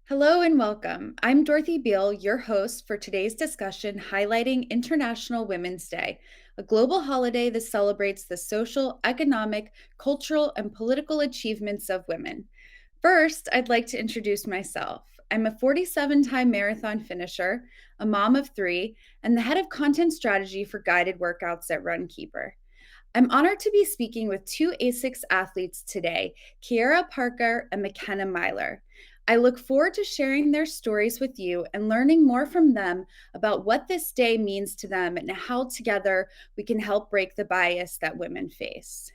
Hello and welcome. I'm Dorothy Beal, your host for today's discussion highlighting International Women's Day, a global holiday that celebrates the social, economic, cultural, and political achievements of women. First, I'd like to introduce myself. I'm a 47-time marathon finisher, a mom of three, and the head of content strategy for guided workouts at Runkeeper. I'm honored to be speaking with two ASICS athletes today, Kiera Parker and Mckenna Milor. I look forward to sharing their stories with you and learning more from them about what this day means to them and how together we can help break the bias that women face.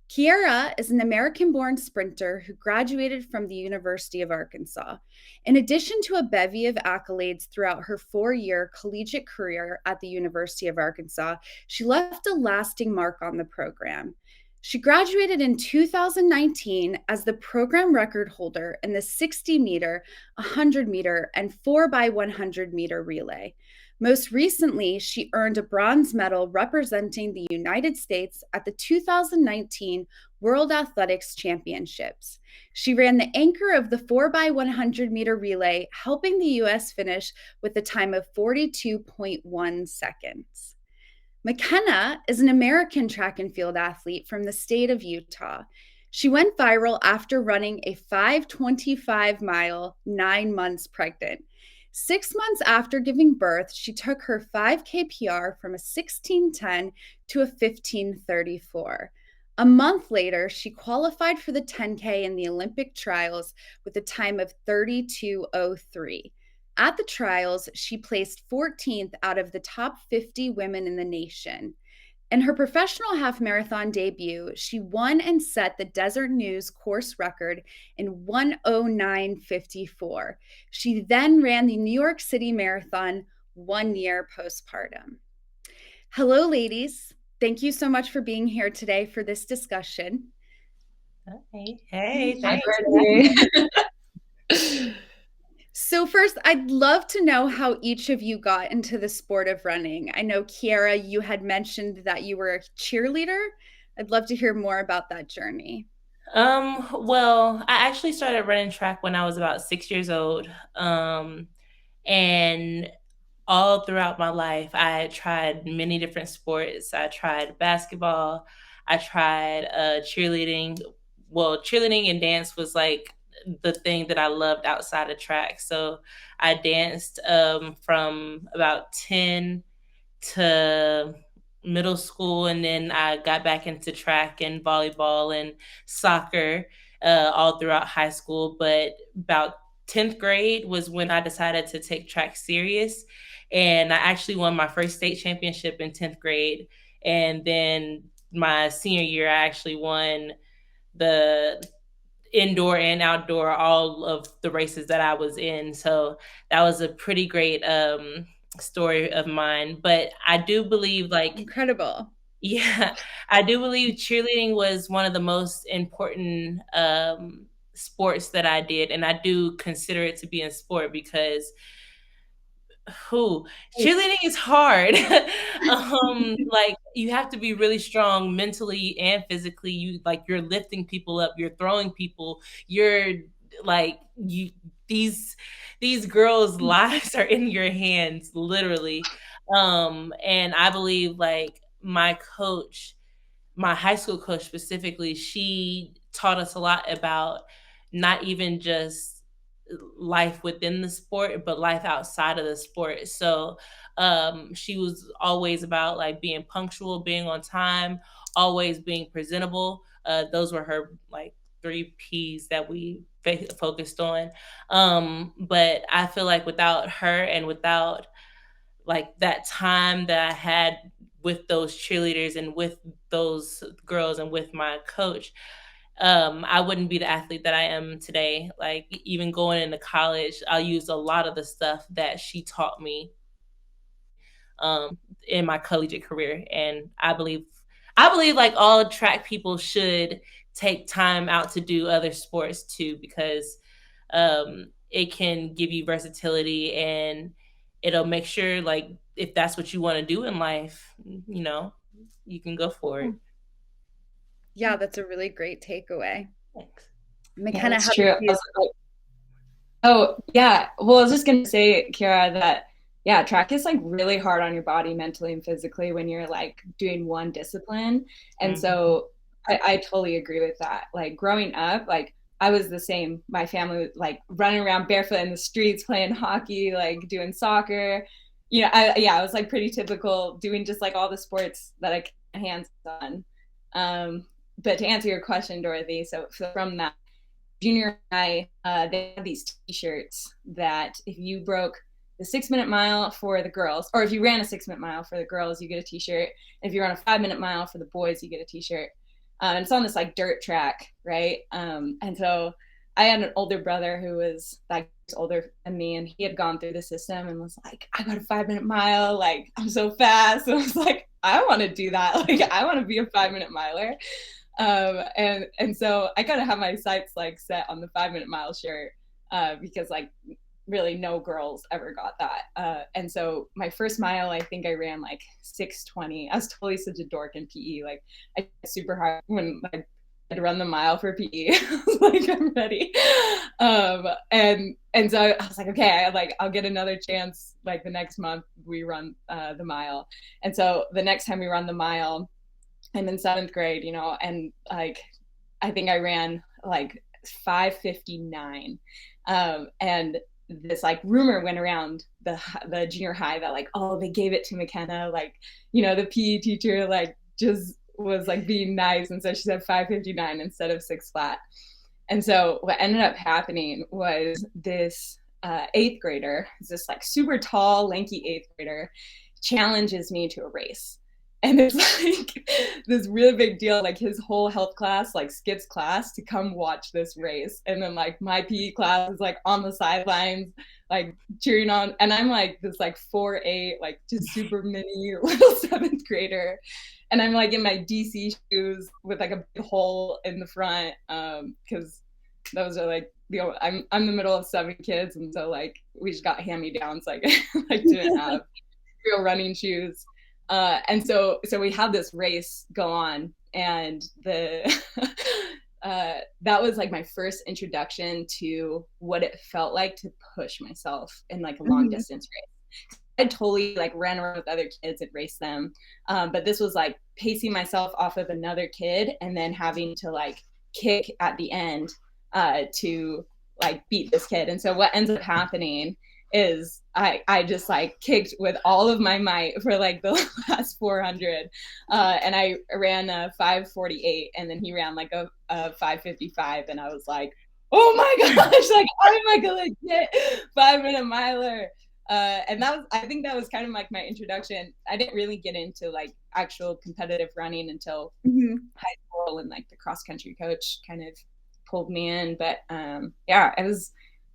Kiera is an American born sprinter who graduated from the University of Arkansas. In addition to a bevy of accolades throughout her 4 year collegiate career at the University of Arkansas, she left a lasting mark on the program. She graduated in 2019 as the program record holder in the 60-meter, 100-meter, and 4x100-meter relay. Most recently, she earned a bronze medal representing the United States at the 2019 World Athletics Championships. She ran the anchor of the 4x100-meter relay, helping the U.S. finish with a time of 42.1 seconds. Mckenna is an American track and field athlete from the state of Utah. She went viral after running a 5:25 mile 9 months pregnant. 6 months after giving birth, she took her 5K PR from a 16:10 to a 15:34. A month later, she qualified for the 10K in the Olympic trials with a time of 32:03. At the trials, she placed 14th out of the top 50 women in the nation. In her professional half marathon debut, she won and set the Desert News course record in 109:54. She then ran the New York City Marathon 1 year postpartum. Hello, ladies. Thank you so much for being here today for this discussion. Hey, Hi, thanks. Brittany. So, first, I'd love to know how each of you got into the sport of running. I know, Kiera, you had mentioned that you were a cheerleader. I'd love to hear more about that journey. Well, I actually started running track when I was about 6 years old. And all throughout my life, I had tried many different sports. I tried basketball, I tried cheerleading. Well, cheerleading and dance was like the thing that I loved outside of track. So I danced from about 10 to middle school, and then I got back into track and volleyball and soccer all throughout high school. But about 10th grade was when I decided to take track serious, and I actually won my first state championship in 10th grade. And then my senior year, I actually won the indoor and outdoor, all of the races that I was in. So that was a pretty great story of mine. But I do believe, like, Incredible. yeah, I do believe cheerleading was one of the most important sports that I did. And I do consider it to be a sport because who cheerleading is hard. Like, you have to be really strong mentally and physically. You're lifting people up, you're throwing people, you're like you these girls' lives are in your hands, literally. And I believe, like, my high school coach specifically, she taught us a lot about not even just life within the sport, but life outside of the sport. So she was always about, like, being punctual, being on time, always being presentable. Those were her, like, three P's that we focused on. But I feel like without her and without, like, that time that I had with those cheerleaders and with those girls and with my coach, I wouldn't be the athlete that I am today. Like, even going into college, I used a lot of the stuff that she taught me in my collegiate career. And I believe like all track people should take time out to do other sports too, because it can give you versatility, and it'll make sure, like, if that's what you want to do in life, you can go for it. Yeah, that's a really great takeaway. Thanks. Yeah, McKenna, that's how true. about you? Oh, yeah. Well, I was just gonna say, Kiera, that yeah, track is like really hard on your body mentally and physically when you're like doing one discipline. And Mm-hmm. so I totally agree with that. Like growing up, like I was the same. My family was like running around barefoot in the streets, playing hockey, like doing soccer. I was like pretty typical, doing just like all the sports that I can hands on. But to answer your question, Dorothy, so from that junior high, they had these T-shirts that if you broke the 6 minute mile for the girls, or if you ran a 6 minute mile for the girls, you get a T-shirt. And if you run a 5 minute mile for the boys, you get a T-shirt. And it's on this like dirt track, right? And so I had an older brother who was like older than me, and he had gone through the system and was like, "I got a 5 minute mile, like I'm so fast." And I was like, "I want to do that. Like I want to be a 5 minute miler." And so I kind of have my sights like set on the 5 minute mile shirt because like really no girls ever got that. And so my first mile, I think I ran like 6:20. I was totally such a dork in PE. Like I super hard when I had to run the mile for PE. I was like, I'm ready. And so I was like, okay, I'll get another chance. Like the next month we run the mile. And so the next time we run the mile, I'm in seventh grade, and like I think I ran like 5:59, and this like rumor went around the junior high that like, oh, they gave it to Mckenna, like the PE teacher like just was like being nice, and so she said 5:59 instead of six flat. And so what ended up happening was this eighth grader, this like super tall, lanky eighth grader, challenges me to a race. And it's like this really big deal. Like his whole health class like skips class to come watch this race. And then like my PE class is like on the sidelines, like cheering on. And I'm like this like 4'8", like just super mini little seventh grader. And I'm like in my DC shoes with like a big hole in the front, because those are like I'm the middle of 7 kids, and so like we just got hand me downs, like like didn't have real running shoes. And so we had this race go on, and the that was like my first introduction to what it felt like to push myself in like a long distance race. I totally like ran around with other kids and raced them, but this was like pacing myself off of another kid and then having to like kick at the end to like beat this kid. And so what ends up happening is I just like kicked with all of my might for like the last 400, and I ran a 5:48, and then he ran like a 5:55, and I was like, oh my gosh, like how am I gonna get 5 minute miler? And I think that was kind of like my introduction. I didn't really get into like actual competitive running until high school, and like the cross country coach kind of pulled me in. But yeah,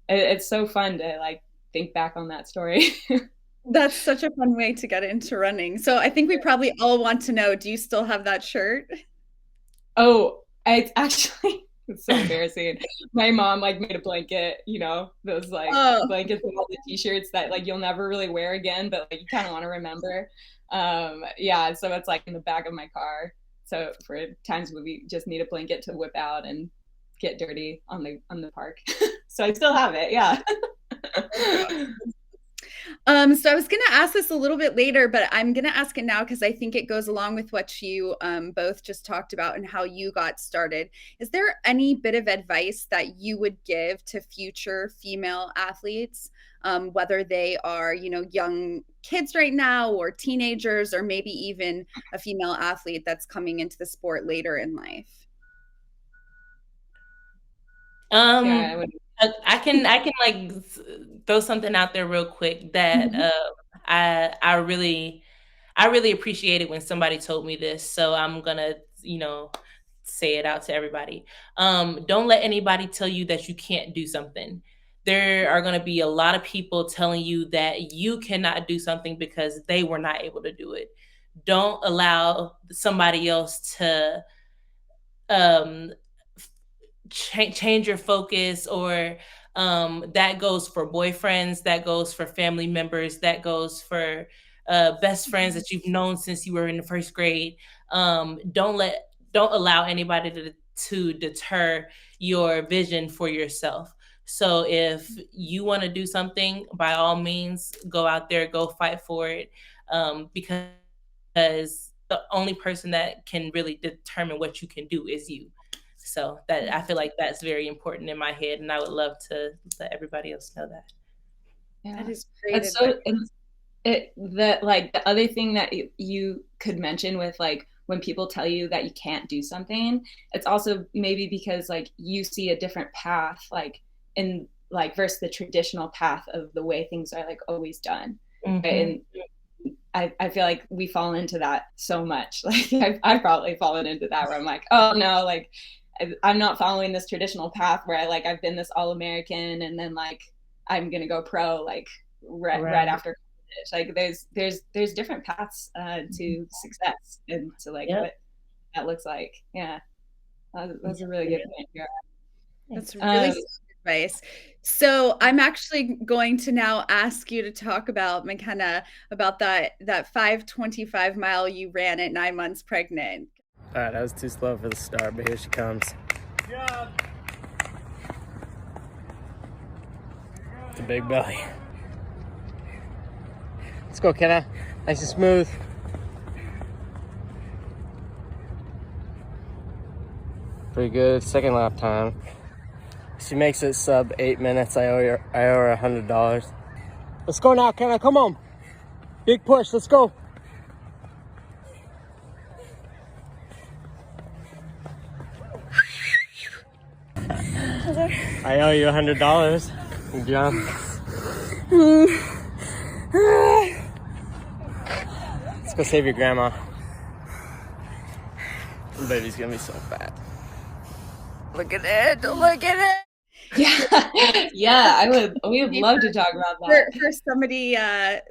it's so fun to like think back on that story. That's such a fun way to get into running. So I think we probably all want to know, do you still have that shirt? Oh, it's actually it's so embarrassing. My mom like made a blanket, those like blankets and all the t-shirts that like you'll never really wear again, but like you kind of want to remember. Yeah, so it's like in the back of my car. So for times when we just need a blanket to whip out and get dirty on the park. So I still have it, yeah. So I was going to ask this a little bit later, but I'm going to ask it now because I think it goes along with what you both just talked about and how you got started. Is there any bit of advice that you would give to future female athletes, whether they are, young kids right now or teenagers, or maybe even a female athlete that's coming into the sport later in life? Yeah, I can like throw something out there real quick that I really appreciated when somebody told me this. So I'm gonna, say it out to everybody. Don't let anybody tell you that you can't do something. There are going to be a lot of people telling you that you cannot do something because they were not able to do it. Don't allow somebody else to um, change your focus, or that goes for boyfriends, that goes for family members, that goes for best friends that you've known since you were in the first grade. Don't allow anybody to deter your vision for yourself. So if you want to do something, by all means, go out there, go fight for it, because the only person that can really determine what you can do is you. So that, I feel like that's very important in my head, and I would love to let everybody else know that. Yeah, That is great that's advice. so. The other thing that you could mention with like when people tell you that you can't do something, it's also maybe because like you see a different path, like in like versus the traditional path of the way things are like always done, right? Mm-hmm. And I feel like we fall into that so much. Like I've probably fallen into that where I'm like, oh no, like I'm not following this traditional path where I've been this all American and then like I'm gonna go pro like right Right. after college. Like there's different paths to success and to like Yep. what that looks like. Yeah, that's a really good point. Yeah. That's really sound advice. So I'm actually going to now ask you to talk about, McKenna, about that 5:25 mile you ran at 9 months pregnant. All right, I was too slow for the start, but here she comes. It's a big belly. Let's go, Kiera. Nice and smooth. Pretty good. Second lap time. She makes it sub 8 minutes. I owe her $100. Let's go now, Kiera. Come on. Big push. Let's go. I owe you $100. Good job. Let's go save your grandma. The baby's gonna be so fat. Look at it! Look at it! Yeah, we would love to talk about that. For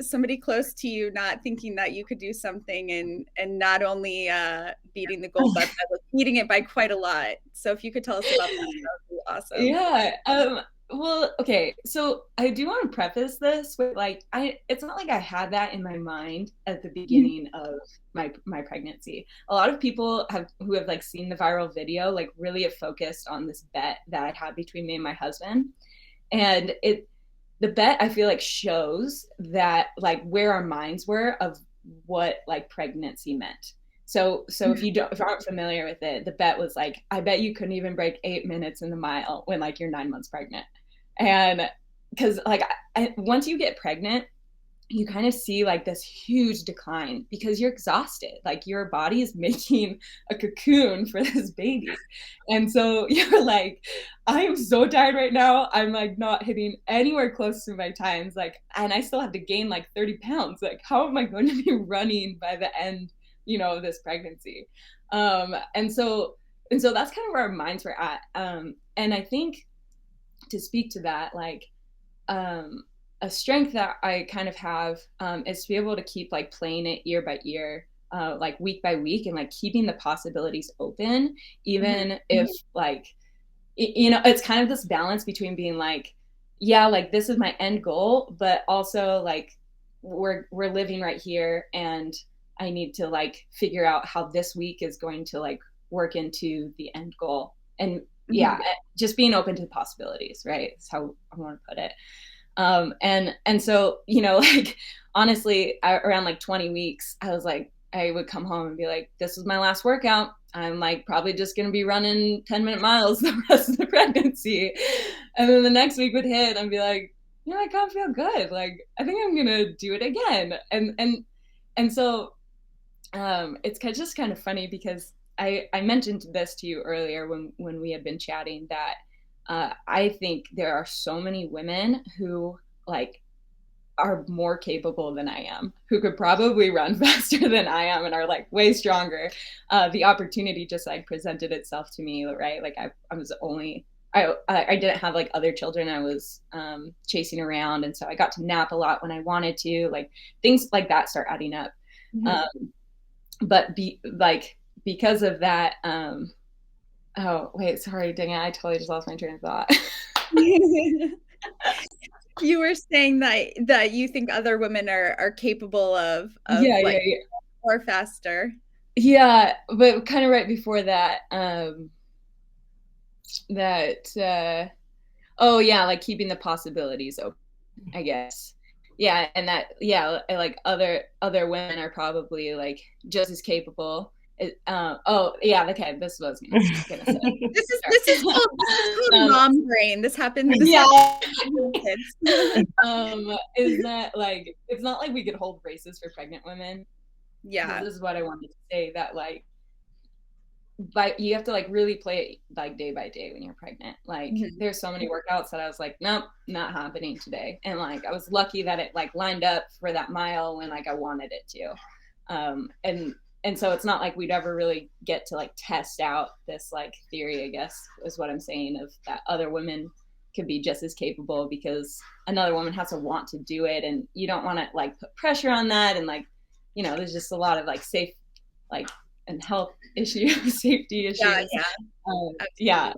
somebody close to you not thinking that you could do something and not only beating the goal, but beating it by quite a lot. So if you could tell us about that, that would be awesome. Yeah. Well, okay. So I do want to preface this with like it's not like I had that in my mind at the beginning of my pregnancy. A lot of people who have like seen the viral video like really have focused on this bet that I had between me and my husband. And the bet I feel like shows that like where our minds were of what like pregnancy meant. So if you aren't familiar with it, the bet was like, I bet you couldn't even break 8 minutes in the mile when like you're 9 months pregnant. And because like once you get pregnant, you kind of see like this huge decline because you're exhausted. Like your body is making a cocoon for this baby. And so you're like, I am so tired right now. I'm like not hitting anywhere close to my times. Like, and I still have to gain like 30 pounds. Like, how am I going to be running by the end, of this pregnancy? And so that's kind of where our minds were at. And I think to speak to that, like, a strength that I kind of have is to be able to keep like playing it year by year, like week by week, and like keeping the possibilities open, even if like, it's kind of this balance between being like, yeah, like this is my end goal, but also like we're living right here, and I need to like figure out how this week is going to like work into the end goal. And yeah, just being open to the possibilities, right? That's how I want to put it. And so, like honestly, around like 20 weeks, I was like, I would come home and be like, this is my last workout. I'm like probably just going to be running 10-minute miles the rest of the pregnancy. And then the next week would hit and be like, I kind of feel good. Like, I think I'm going to do it again. And so, it's just kind of funny because I mentioned this to you earlier when we had been chatting that I think there are so many women who like are more capable than I am, who could probably run faster than I am and are like way stronger. The opportunity just like presented itself to me, right? Like I was only, I didn't have like other children I was chasing around. And so I got to nap a lot when I wanted to, like things like that start adding up. But because of that, oh, wait, sorry, dang it. I totally just lost my train of thought. You were saying that you think other women are capable of yeah, like yeah. or faster. Yeah, but kind of right before that, Oh yeah, like keeping the possibilities open, I guess. Yeah, and that like other women are probably like just as capable. Oh yeah, okay, this was gonna say. This is called Um, mom brain. This happens. yeah. Kids. Is that like it's not like we could hold races for pregnant women. Yeah. This is what I wanted to say, that like, but you have to like really play it like day by day when you're pregnant. Like there's so many workouts that I was like, nope, not happening today. And like I was lucky that it like lined up for that mile when like I wanted it to. And so it's not like we'd ever really get to like test out this like theory, I guess is what I'm saying, of that other women could be just as capable, because another woman has to want to do it, and you don't want to like put pressure on that. And like, there's just a lot of like safe, like, and health issues, safety issues. Yeah.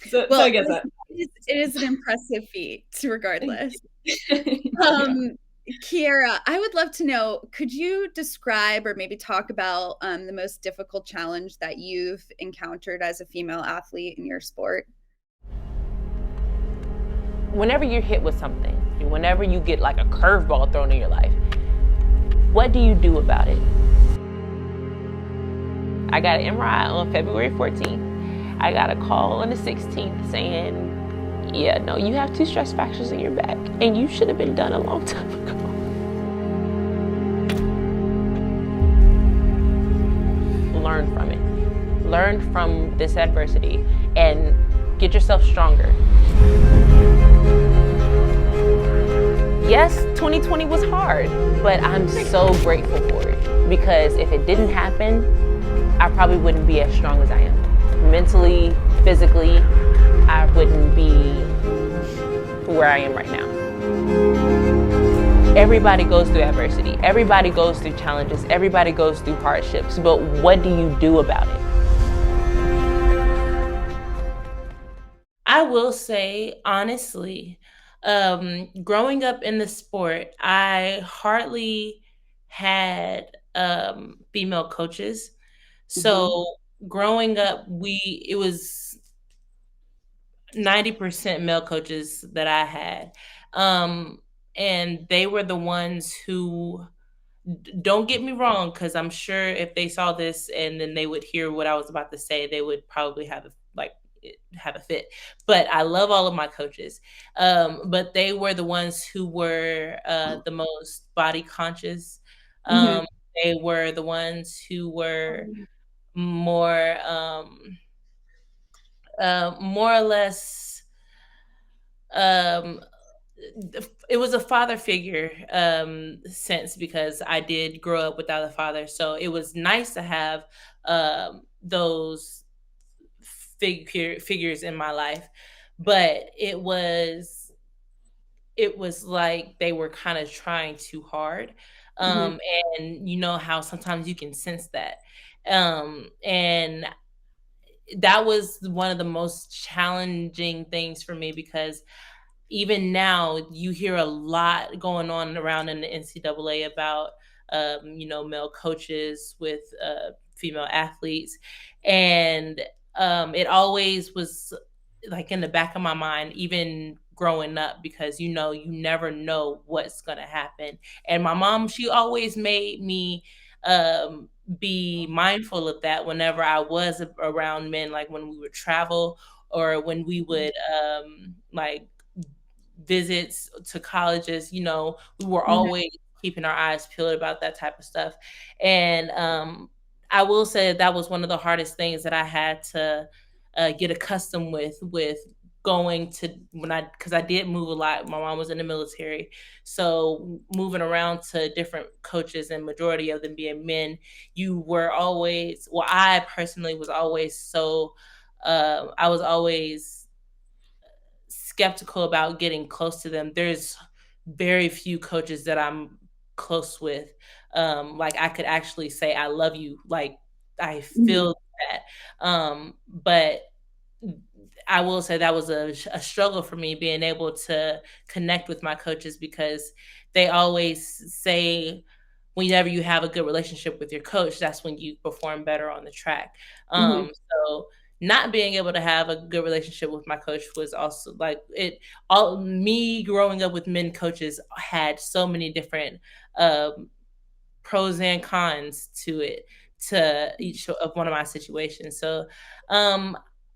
So I guess it is an impressive feat, regardless. Yeah. Kiera, I would love to know, could you describe or maybe talk about the most difficult challenge that you've encountered as a female athlete in your sport? Whenever you're hit with something, whenever you get like a curveball thrown in your life, what do you do about it? I got an MRI on February 14th. I got a call on the 16th saying, yeah, no, you have 2 stress fractures in your back and you should have been done a long time ago. Learn from it. Learn from this adversity and get yourself stronger. Yes, 2020 was hard, but I'm so grateful for it, because if it didn't happen, I probably wouldn't be as strong as I am. Mentally, physically, I wouldn't be where I am right now. Everybody goes through adversity. Everybody goes through challenges. Everybody goes through hardships. But what do you do about it? I will say, honestly, growing up in the sport, I hardly had female coaches. So growing up, it was 90% male coaches that I had. And they were the ones who, don't get me wrong, because I'm sure if they saw this and then they would hear what I was about to say, they would probably have a fit. But I love all of my coaches. But they were the ones who were the most body conscious. They were the ones who were more more or less, it was a father figure sense, because I did grow up without a father. So it was nice to have those figures in my life. But it was like they were kind of trying too hard. And you know how sometimes you can sense that. And that was one of the most challenging things for me, because even now you hear a lot going on around in the NCAA about male coaches with female athletes. And it always was like in the back of my mind, even growing up, because you never know what's going to happen. And my mom, she always made me be mindful of that whenever I was around men, like when we would travel or when we would like visits to colleges. We were always keeping our eyes peeled about that type of stuff. And I will say that was one of the hardest things that I had to get accustomed with going to, because I did move a lot. My mom was in the military, so moving around to different coaches, and majority of them being men, you were always, well, I personally was always so I was always skeptical about getting close to them. There's very few coaches that I'm close with. Like I could actually say I love you, like I feel that. But I will say that was a struggle for me, being able to connect with my coaches, because they always say whenever you have a good relationship with your coach, that's when you perform better on the track. So not being able to have a good relationship with my coach was also like all me growing up with men coaches had so many different pros and cons to it, to each of one of my situations. So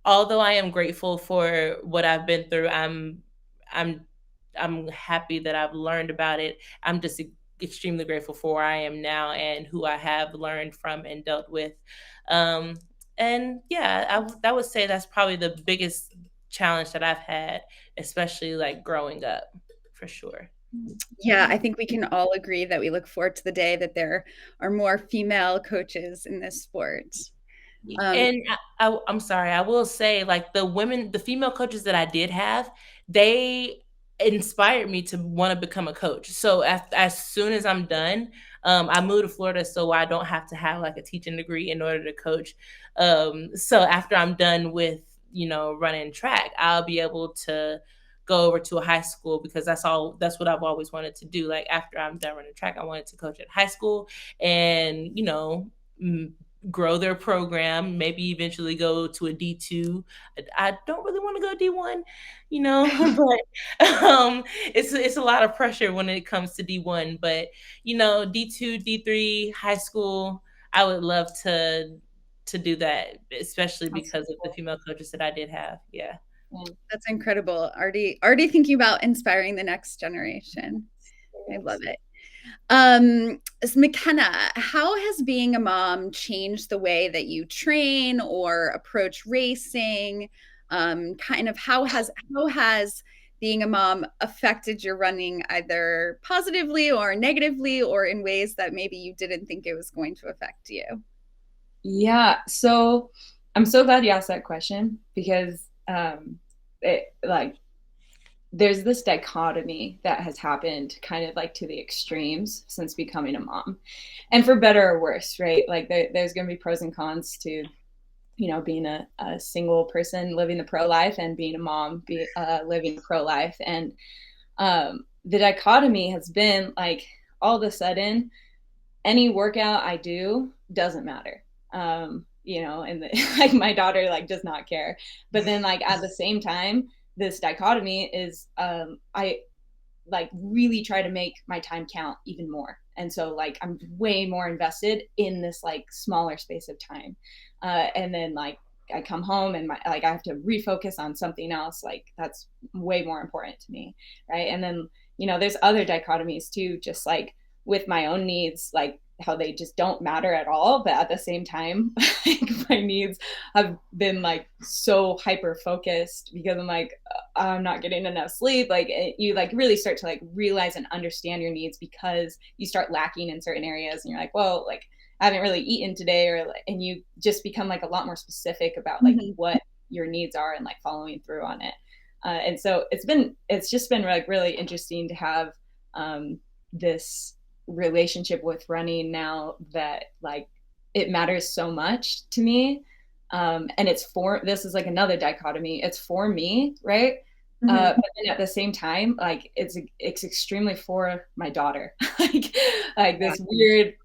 although I am grateful for what I've been through, I'm I'm happy that I've learned about it. I'm just extremely grateful for where I am now and who I have learned from and dealt with. Um, and yeah, I would say that's probably the biggest challenge that I've had, especially like growing up, for sure. Yeah, I think we can all agree that we look forward to the day that there are more female coaches in this sport. And I'm sorry, I will say, like the female coaches that I did have, they inspired me to want to become a coach. So as soon as I'm done, I moved to Florida so I don't have to have like a teaching degree in order to coach. So after I'm done with, running track, I'll be able to go over to a high school because that's what I've always wanted to do. Like after I'm done running track, I wanted to coach at high school and, grow their program, maybe eventually go to a D2. I don't really want to go D1, but it's a lot of pressure when it comes to D1. But D2, D3, high school, I would love to do that, especially because of the female coaches that I did have. Yeah. That's incredible. Already thinking about inspiring the next generation. I love it. Mckenna, how has being a mom changed the way that you train or approach racing? Kind of how has being a mom affected your running either positively or negatively or in ways that maybe you didn't think it was going to affect you? Yeah, so I'm so glad you asked that question because there's this dichotomy that has happened kind of like to the extremes since becoming a mom, and for better or worse, right? Like there's going to be pros and cons to being a single person living the pro life and being a mom living a pro life. And the dichotomy has been like all of a sudden any workout I do doesn't matter. And like my daughter like does not care, but then like at the same time this dichotomy is I like really try to make my time count even more, and so like I'm way more invested in this like smaller space of time, and then like I come home and I have to refocus on something else, like that's way more important to me, right? And then there's other dichotomies too, just like with my own needs, like how they just don't matter at all, but at the same time like my needs have been like so hyper focused because I'm like I'm not getting enough sleep. Like you like really start to like realize and understand your needs because you start lacking in certain areas and you're like, well, like I haven't really eaten today, and you just become like a lot more specific about like what your needs are and like following through on it. And so it's just been like really interesting to have this relationship with running now that like it matters so much to me, and this is like another dichotomy, it's for me, right? But then at the same time like it's extremely for my daughter. like this weird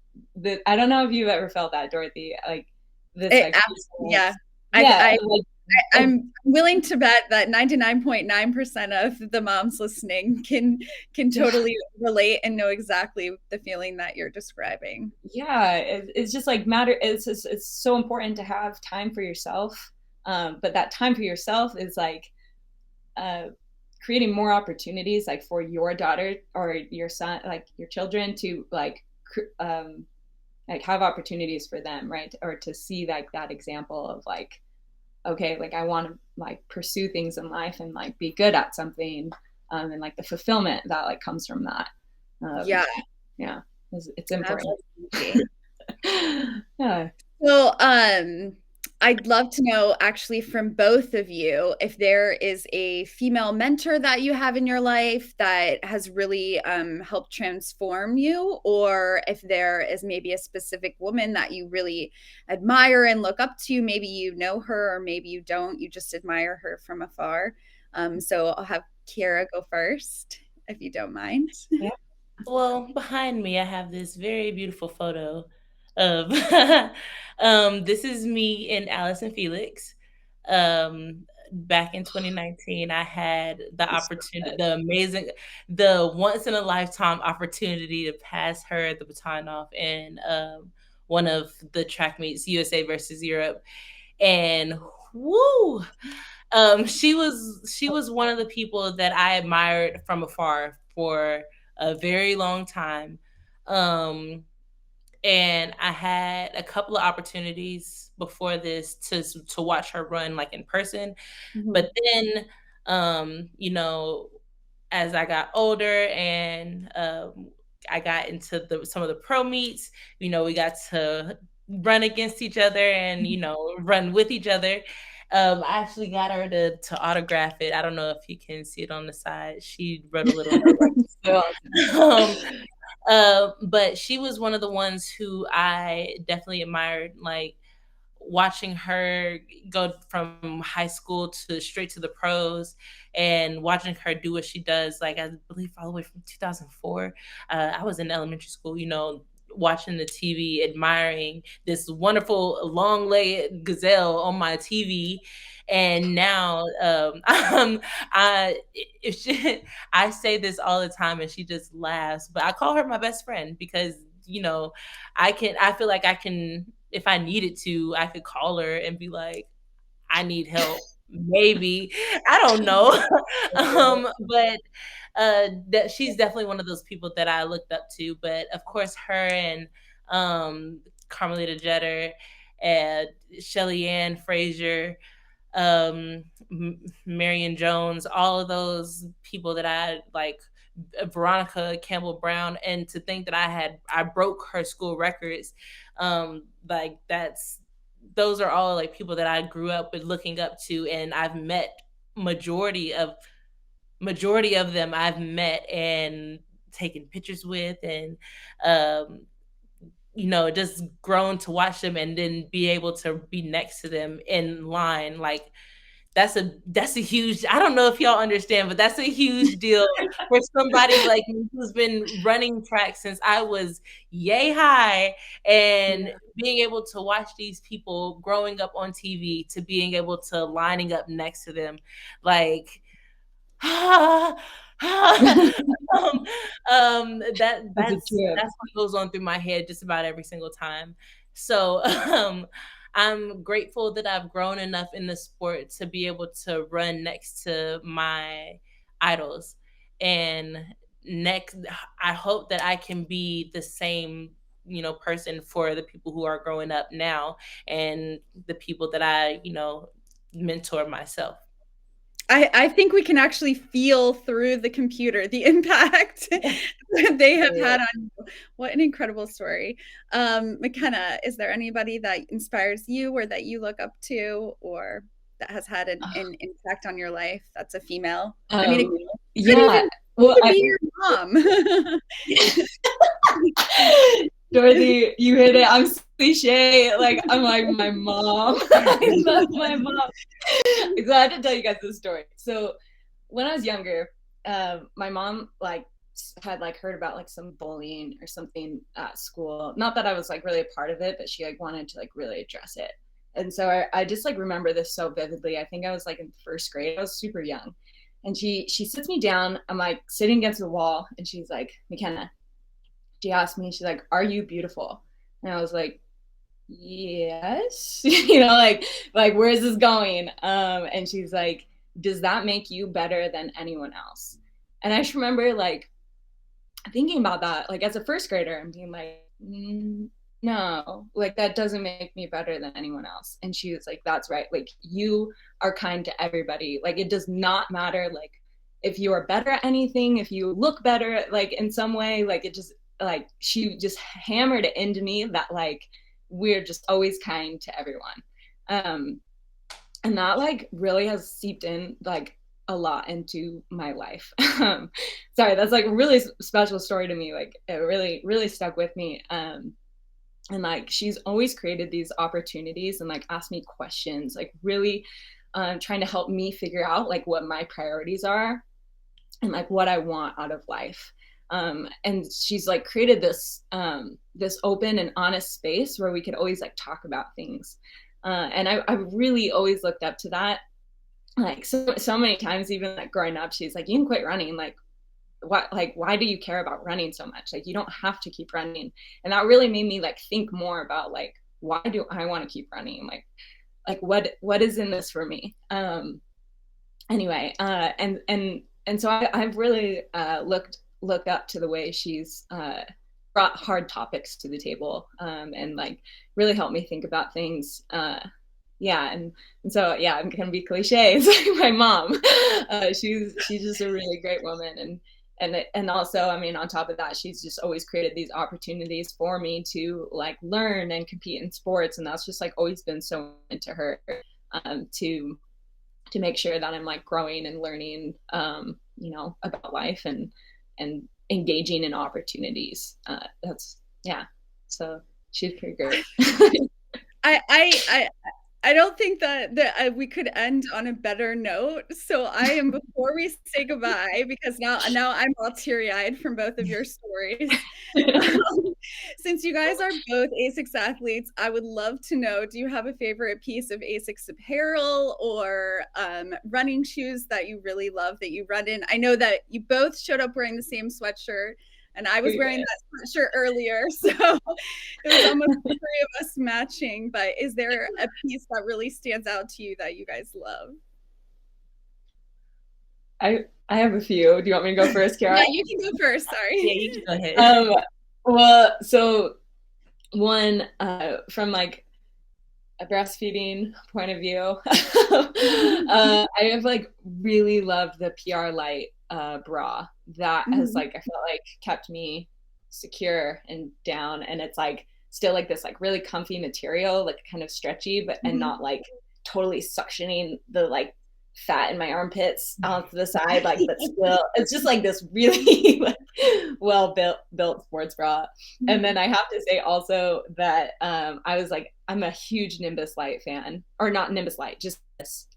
I don't know if you've ever felt that, Dorothy, like this like yeah, I'm willing to bet that 99.9% of the moms listening can totally relate and know exactly the feeling that you're describing. Yeah, it's just like it's so important to have time for yourself, but that time for yourself is like creating more opportunities like for your daughter or your son, like your children, to like have opportunities for them, right? Or to see like that example of like, okay, like I want to like pursue things in life and like be good at something, and like the fulfillment that like comes from that. Yeah, it's important. Yeah. So I'd love to know actually from both of you if there is a female mentor that you have in your life that has really helped transform you, or if there is maybe a specific woman that you really admire and look up to. Maybe you know her or maybe you don't, you just admire her from afar. So I'll have Kiera go first if you don't mind. Yeah. Well, behind me I have this very beautiful photo of this is me and Alice and Felix. Back in 2019, I had the opportunity, the once in a lifetime opportunity to pass her the baton off in one of the track meets, USA versus Europe. And woo, she was one of the people that I admired from afar for a very long time. And I had a couple of opportunities before this to watch her run like in person. But then, as I got older and I got into some of the pro meets, we got to run against each other and run with each other. I actually got her to autograph it. I don't know if you can see it on the side. She wrote a little note. But she was one of the ones who I definitely admired, like watching her go from high school to straight to the pros and watching her do what she does, like I believe all the way from 2004. I was in elementary school, watching the TV, admiring this wonderful long-legged gazelle on my TV. And now I say this all the time and she just laughs, but I call her my best friend because I feel like I can, if I needed to, I could call her and be like, I need help. Maybe. I don't know. But that she's definitely one of those people that I looked up to. But of course, her and Carmelita Jeter and Shelly Ann Frazier, Marion Jones, all of those people that I like, Veronica Campbell Brown, and to think that I broke her school records, like those are all like people that I grew up with looking up to, and I've met majority of them I've met and taken pictures with, and just grown to watch them and then be able to be next to them in line. Like that's a huge, I don't know if y'all understand, but that's a huge deal for somebody like me who's been running track since I was yay high, and being able to watch these people growing up on TV to being able to lining up next to them, like that's what goes on through my head just about every single time. So I'm grateful that I've grown enough in the sport to be able to run next to my idols. And next, I hope that I can be the same, person for the people who are growing up now and the people that I, mentor myself. I think we can actually feel through the computer the impact that they have had on you. What an incredible story. Mckenna, is there anybody that inspires you or that you look up to or that has had an impact on your life that's a female? I mean, yeah. Well, be your mom. Dorothy, you hit it. I'm cliche. Like, I'm like, my mom. I love my mom. So I have to tell you guys this story. So when I was younger, my mom had heard about some bullying or something at school. Not that I was really a part of it, but she wanted to really address it. And so I just remember this so vividly. I think I was in first grade. I was super young. And she sits me down. I'm sitting against the wall, and she's like, Mckenna. She asked me, she's like, are you beautiful? And I was like, yes. Where is this going? And she's like, does that make you better than anyone else? And I just remember thinking about that, as a first grader, and being like, no, that doesn't make me better than anyone else. And she was like, that's right. You are kind to everybody. It does not matter, if you are better at anything, if you look better, in some way, it just, she just hammered it into me that we're just always kind to everyone. And that really has seeped in a lot into my life. Sorry, that's a really special story to me. It really, really stuck with me. And she's always created these opportunities and asked me questions, really trying to help me figure out what my priorities are and what I want out of life. And she's created this this open and honest space where we could always talk about things. And I really always looked up to that. Like so many times, even like growing up, she's like, you can quit running. Like, why do you care about running so much? Like, you don't have to keep running. And that really made me like think more about like, why do I want to keep running? Like what is in this for me? Anyway, and so I've really looked up to the way she's brought hard topics to the table, and like really helped me think about things. And so yeah, I'm gonna be cliche. It's like my mom. She's just a really great woman, and also, I mean, on top of that, she's just always created these opportunities for me to like learn and compete in sports, and that's just like always been so into her, to make sure that I'm like growing and learning, about life and engaging in opportunities. So she's pretty great. I don't think that we could end on a better note. So before we say goodbye, because now I'm all teary-eyed from both of your stories. Since you guys are both ASICS athletes, I would love to know, do you have a favorite piece of ASICS apparel or running shoes that you really love that you run in? I know that you both showed up wearing the same sweatshirt, and I was wearing that sweatshirt earlier, so it was almost the three of us matching. But is there a piece that really stands out to you that you guys love? I have a few. Do you want me to go first, Kiera? Yeah, you can go first. Sorry. Yeah, you can go ahead. Well, so one, from like a breastfeeding point of view, I have like really loved the PR Light bra that has like, I felt like kept me secure and down, and it's like still like this like really comfy material, like kind of stretchy, but and not like totally suctioning the like fat in my armpits off to the side, like, but still it's just like this really like well built sports bra. And then I have to say also that I was like, I'm a huge Nimbus Light fan, or not Nimbus Light, just this,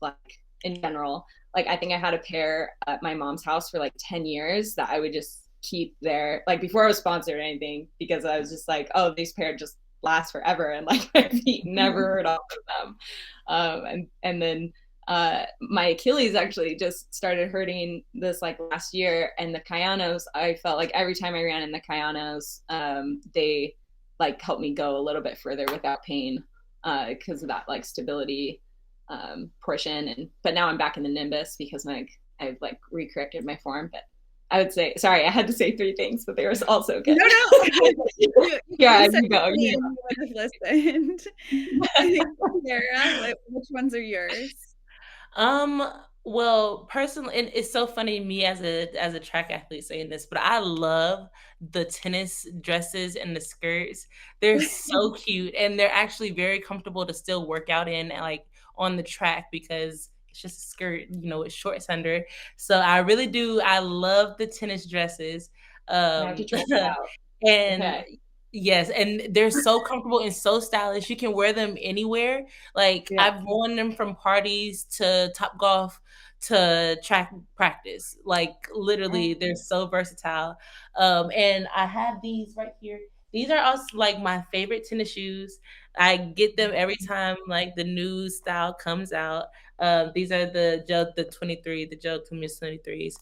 like in general. Like I think I had a pair at my mom's house for like 10 years that I would just keep there, like before I was sponsored or anything, because I was just like, oh, these pair just last forever, and like my feet never hurt off of them. And then my Achilles actually just started hurting this like last year, and the Kayanos, I felt like every time I ran in the Kayanos, they like helped me go a little bit further without pain, because of that like stability portion. But now I'm back in the Nimbus because like I've like recorrected my form. But I would say, sorry, I had to say three things, but they were also good. No. Yeah, you go. You would have listened. Kiera, which ones are yours? Well, personally, and it's so funny me as a track athlete saying this, but I love the tennis dresses and the skirts. They're so cute, and they're actually very comfortable to still work out in, like on the track, because it's just a skirt, with shorts under. So I really do. I love the tennis dresses. I have to try it out. And Okay. yes, and they're so comfortable and so stylish. You can wear them anywhere. Like I've worn them from parties to Topgolf to track practice. Like literally, they're so versatile. And I have these right here. These are also like my favorite tennis shoes. I get them every time like the new style comes out. These are the 23, the Gel Communist 23s.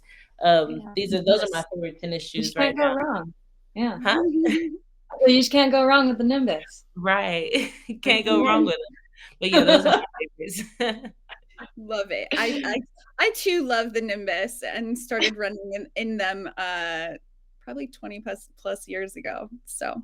Those are my favorite tennis shoes right now. Go wrong. Yeah. Huh? You just can't go wrong with the Nimbus. Right. Can't go wrong with them. But yeah, those are my favorites. Love it. I too love the Nimbus and started running in them probably 20 plus years ago. So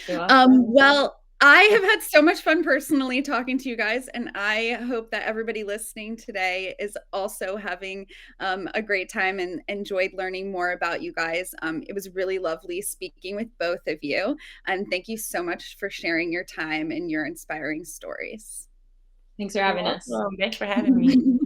well, I have had so much fun personally talking to you guys, and I hope that everybody listening today is also having a great time and enjoyed learning more about you guys. It was really lovely speaking with both of you, and thank you so much for sharing your time and your inspiring stories. Thanks for having us. Thanks for having me.